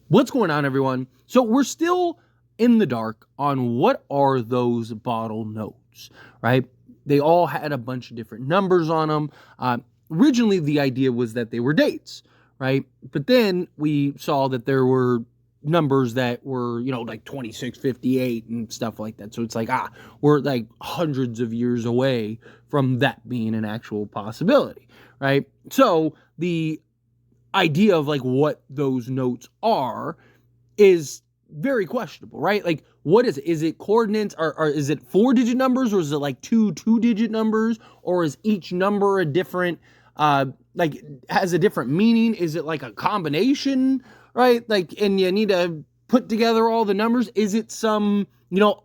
What's going on, everyone? So we're still in the dark on what are those bottle notes, right? They all had a bunch of different numbers on them. Originally, the idea was that they were dates, right? But then we saw that there were numbers that were, like 2658 and stuff like that. So it's like, we're like hundreds of years away from that being an actual possibility, right? So the idea of like what those notes are is very questionable, right? Like, what is it? Is it coordinates, or is it 4-digit numbers, or is it like two-digit numbers, or is each number a different, like, has a different meaning? Is it like a combination, right? Like, and you need to put together all the numbers? Is it some,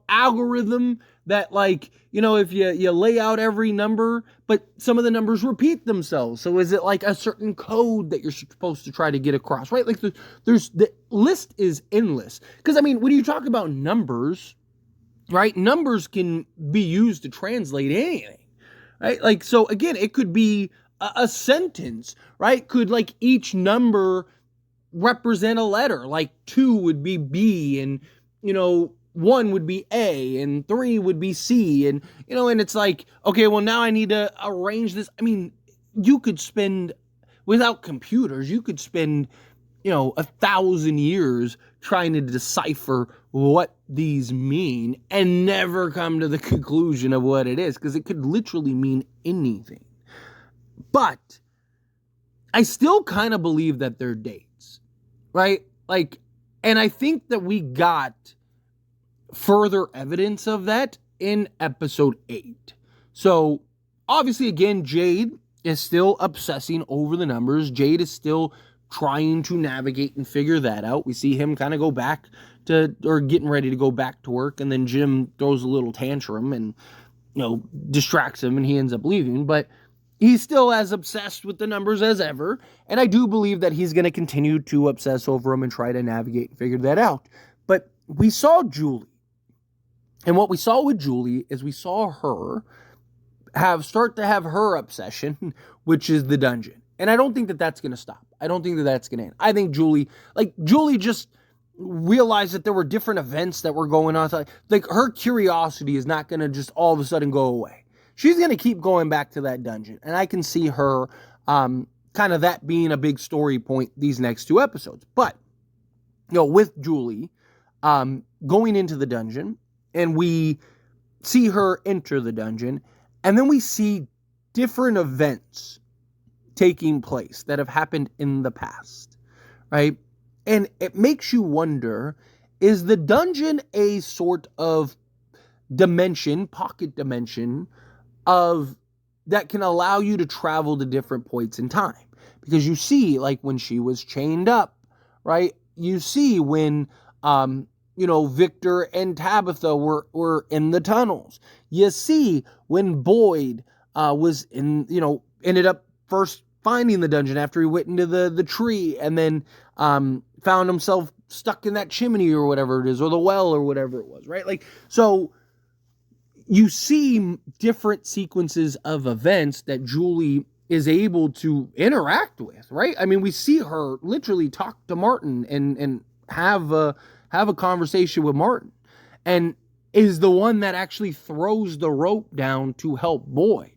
algorithm that, like, if you lay out every number, but some of the numbers repeat themselves? So is it like a certain code that you're supposed to try to get across, right? Like, there's the list is endless. Because, I mean, when you talk about numbers, right, numbers can be used to translate anything, right? Like, so again, it could be a sentence, right? Could, like, each number represent a letter? Like 2 would be B, and 1 would be A, and 3 would be C, and and it's like, okay, well, now I need to arrange this. I mean, you could spend, without computers, you could spend 1,000 years trying to decipher what these mean and never come to the conclusion of what it is, because it could literally mean anything. But I still kind of believe that they're dates, right? Like, and I think that we got further evidence of that in episode 8. So, obviously, again, Jade is still obsessing over the numbers. Jade is still trying to navigate and figure that out. We see him kind of go back to, or getting ready to go back to work, and then Jim throws a little tantrum and, distracts him, and he ends up leaving. But he's still as obsessed with the numbers as ever, and I do believe that he's going to continue to obsess over them and try to navigate and figure that out. But we saw Julie, and what we saw with Julie is we saw her start to have her obsession, which is the dungeon. And I don't think that that's going to stop. I don't think that that's going to end. I think Julie just realized that there were different events that were going on. Like, her curiosity is not going to just all of a sudden go away. She's going to keep going back to that dungeon. And I can see her kind of that being a big story point these next 2 episodes. But, with Julie going into the dungeon, and we see her enter the dungeon, and then we see different events taking place that have happened in the past, right? And it makes you wonder, is the dungeon a sort of dimension, pocket dimension, of that can allow you to travel to different points in time? Because you see, like, when she was chained up, right? You see when Victor and Tabitha were in the tunnels. You see when Boyd was ended up first finding the dungeon after he went into the tree, and then found himself stuck in that chimney or whatever it is, or the well or whatever it was, right? Like, so you see different sequences of events that Julie is able to interact with, right? I mean, we see her literally talk to Martin and have a conversation with Martin, and is the one that actually throws the rope down to help Boyd.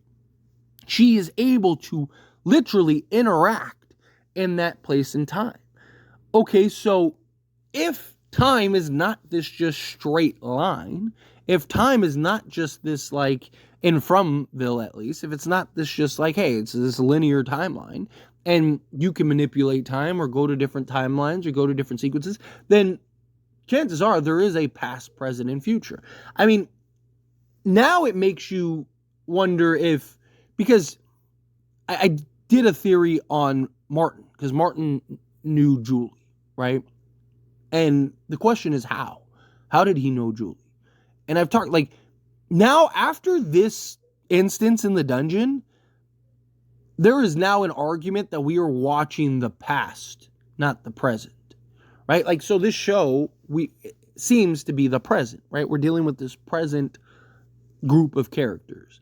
She is able to literally interact in that place and time. Okay, so if time is not this just straight line, if time is not just this, like, in Fromville at least, if it's not this just like, hey, it's this linear timeline, and you can manipulate time or go to different timelines or go to different sequences, then chances are there is a past, present, and future. I mean, now it makes you wonder if, because I did a theory on Martin, because Martin knew Julie, right? And the question is how? How did he know Julie? And I've talked, like, now after this instance in the dungeon, there is now an argument that we are watching the past, not the present, right? Like, so this show, seems to be the present, right? We're dealing with this present group of characters.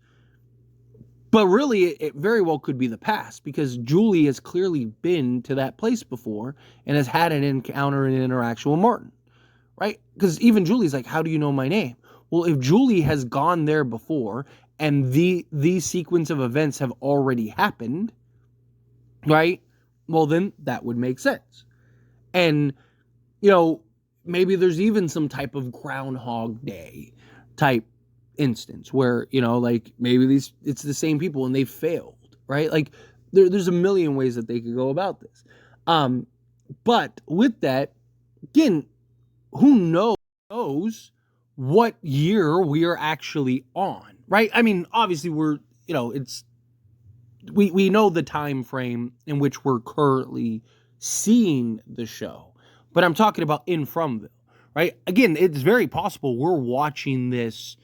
But really, it very well could be the past, because Julie has clearly been to that place before and has had an encounter and an interaction with Martin, right? Because even Julie's like, how do you know my name? Well, if Julie has gone there before and these sequence of events have already happened, right? Well, then that would make sense. And, maybe there's even some type of Groundhog Day type instance where, like maybe it's the same people and they failed, right? Like there's a million ways that they could go about this. But with that, again, who knows what year we are actually on, right? I mean, obviously we know the time frame in which we're currently seeing the show, but I'm talking about in Fromville, right? Again, it's very possible we're watching this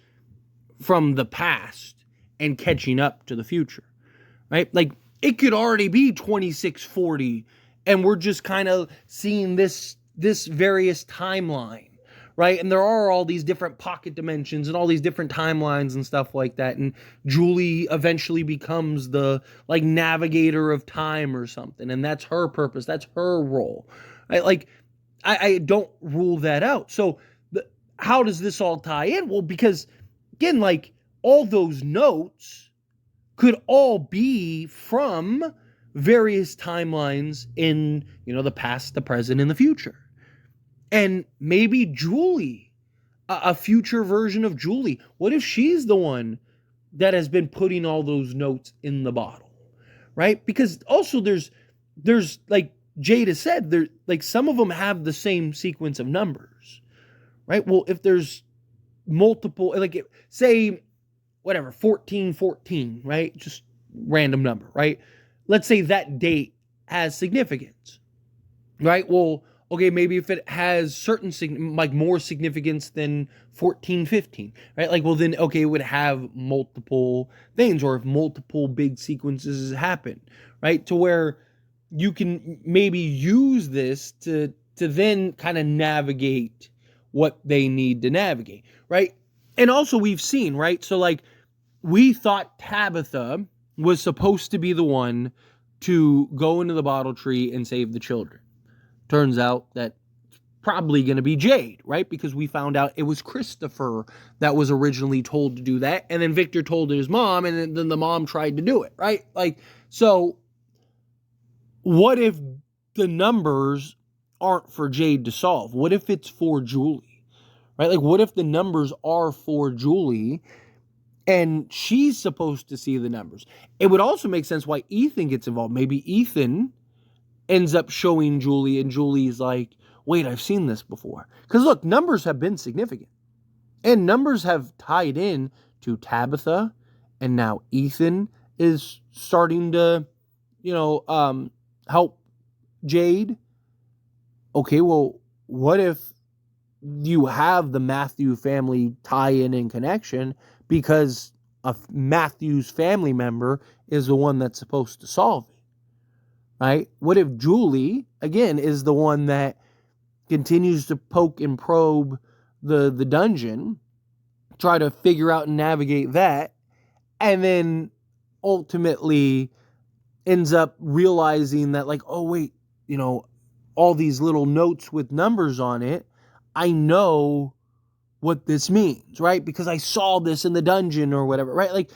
from the past and catching up to the future, right? Like it could already be 2640 and we're just kind of seeing this various timeline, right? And there are all these different pocket dimensions and all these different timelines and stuff like that. And Julie eventually becomes the like navigator of time or something. And that's her purpose. That's her role. I don't rule that out. So how does this all tie in? Well, because again, like all those notes could all be from various timelines in, the past, the present, and the future. And maybe Julie, a future version of Julie, what if she's the one that has been putting all those notes in the bottle, right? Because also there's like Jade has said, there like some of them have the same sequence of numbers, right? Well, if there's multiple, like say whatever 1414, right? Just random number, right? Let's say that date has significance, right? Well, okay, maybe if it has certain like more significance than 1415, right? Like, well, then okay, it would have multiple things, or if multiple big sequences happen, right? To where you can maybe use this to then kind of navigate what they need to navigate, right? And also we've seen, right? So like we thought Tabitha was supposed to be the one to go into the bottle tree and save the children. Turns out that it's probably going to be Jade, right? Because we found out it was Christopher that was originally told to do that. And then Victor told his mom, and then the mom tried to do it, right? Like, so what if the numbers aren't for Jade to solve? What if it's for Julie, right? Like, what if the numbers are for Julie and she's supposed to see the numbers? It would also make sense why Ethan gets involved. Maybe Ethan ends up showing Julie, and Julie's like, wait, I've seen this before. Because look, numbers have been significant. And numbers have tied in to Tabitha, and now Ethan is starting to, help Jade. Okay, well, what if you have the Matthew family tie-in and connection because a Matthew's family member is the one that's supposed to solve it, right? What if Julie, again, is the one that continues to poke and probe the dungeon, try to figure out and navigate that, and then ultimately ends up realizing that, like, oh, wait, all these little notes with numbers on it, I know what this means, right? Because I saw this in the dungeon or whatever, right? Like,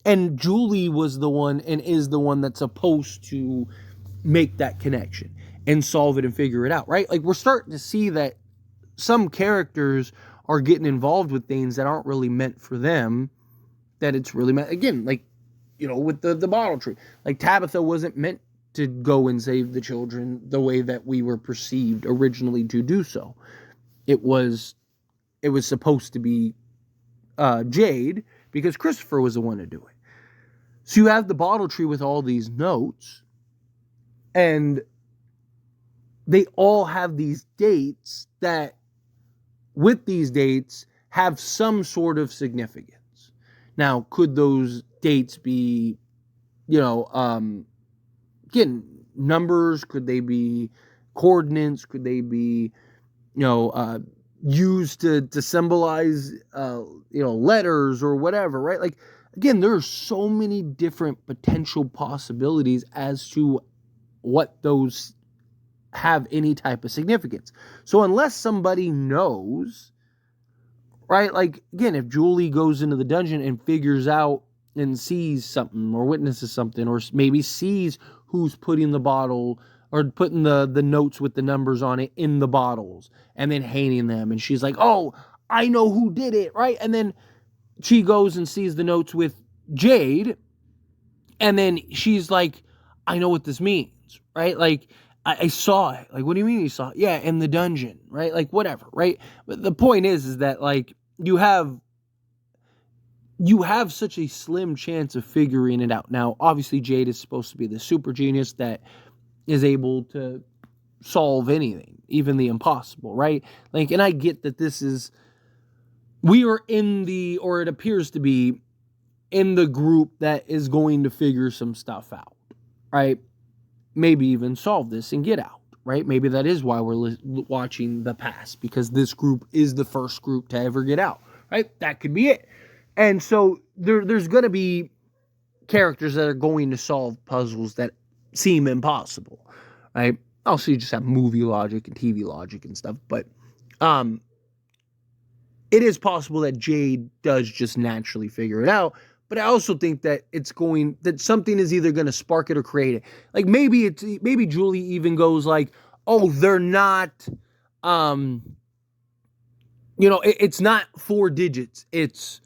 and Julie was the one and is the one that's supposed to make that connection and solve it and figure it out, right? Like, we're starting to see that some characters are getting involved with things that aren't really meant for them, that it's really meant, again, like, with the bottle tree. Like, Tabitha wasn't meant to go and save the children the way that we were perceived originally to do so. It was supposed to be Jade, because Christopher was the one to do it. So you have the bottle tree with all these notes, and they all have these dates that, with these dates, have some sort of significance. Now, could those dates be, again, numbers? Could they be coordinates? Could they be, used to symbolize, letters or whatever, right? Like, again, there are so many different potential possibilities as to what those have any type of significance. So unless somebody knows, right? Like, again, if Julie goes into the dungeon and figures out and sees something or witnesses something, or maybe sees who's putting the bottle or putting the notes with the numbers on it in the bottles and then handing them, and she's like, oh, I know who did it, right? And then she goes and sees the notes with Jade, and then she's like, I know what this means, right? Like, I saw it. Like, what do you mean you saw it? Yeah, in the dungeon, right? Like, whatever, right? But the point is that, like, you have such a slim chance of figuring it out. Now, obviously, Jade is supposed to be the super genius that is able to solve anything, even the impossible, right? Like, and I get that we are in the, or it appears to be, in the group that is going to figure some stuff out, right? Maybe even solve this and get out, right? Maybe that is why we're watching The Past, because this group is the first group to ever get out, right? That could be it. And so there's going to be characters that are going to solve puzzles that seem impossible, right? Also, you just have movie logic and TV logic and stuff, but it is possible that Jade does just naturally figure it out. But I also think that that something is either going to spark it or create it. Like, maybe Julie even goes like, oh, they're not, it's not 4 digits. It's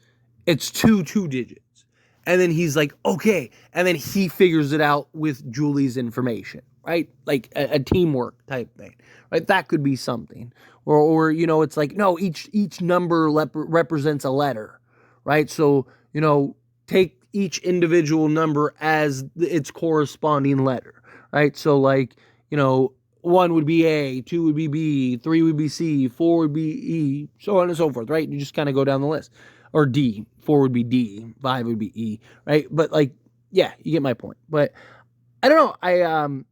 2 digits. And then he's like, okay. And then he figures it out with Julie's information, right? Like a teamwork type thing, right? That could be something. Or it's like, no, each number represents a letter, right? So, take each individual number as its corresponding letter, right? So, like, 1 would be A, 2 would be B, 3 would be C, 4 would be E, so on and so forth, right? You just kind of go down the list. Or D, 4 would be D, 5 would be E, right? But, like, yeah, you get my point. But I don't know.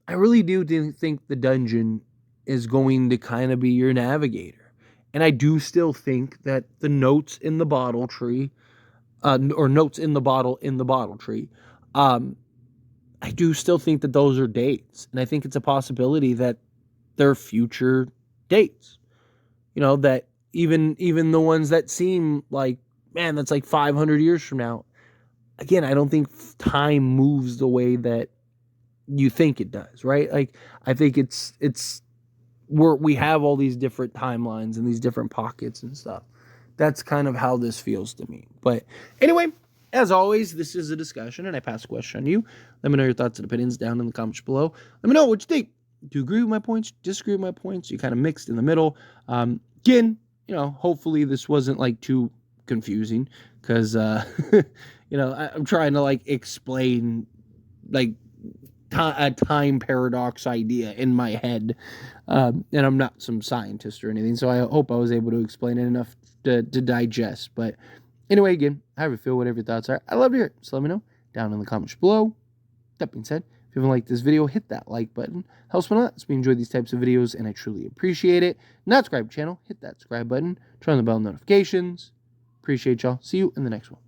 I really do think the dungeon is going to kind of be your navigator. And I do still think that the notes in the bottle tree, or notes in the bottle tree, I do still think that those are dates. And I think it's a possibility that they're future dates. That even the ones that seem like, man, that's like 500 years from now. Again, I don't think time moves the way that you think it does, right? Like, I think we have all these different timelines and these different pockets and stuff. That's kind of how this feels to me. But anyway, as always, this is a discussion, and I pass a question on you. Let me know your thoughts and opinions down in the comments below. Let me know what you think. Do you agree with my points? Disagree with my points? You kind of mixed in the middle. Again, hopefully this wasn't like too confusing, because I'm trying to like explain like a time paradox idea in my head, and I'm not some scientist or anything, so I hope I was able to explain it enough to digest. But anyway, again, however you feel, whatever your thoughts are, I love to hear it, so let me know down in the comments below. That being said, if you haven't liked this video, hit that like button. Helps me a lot, so we enjoy these types of videos, and I truly appreciate it. Not subscribe to the channel, hit that subscribe button, turn on the bell notifications. Appreciate y'all. See you in the next one.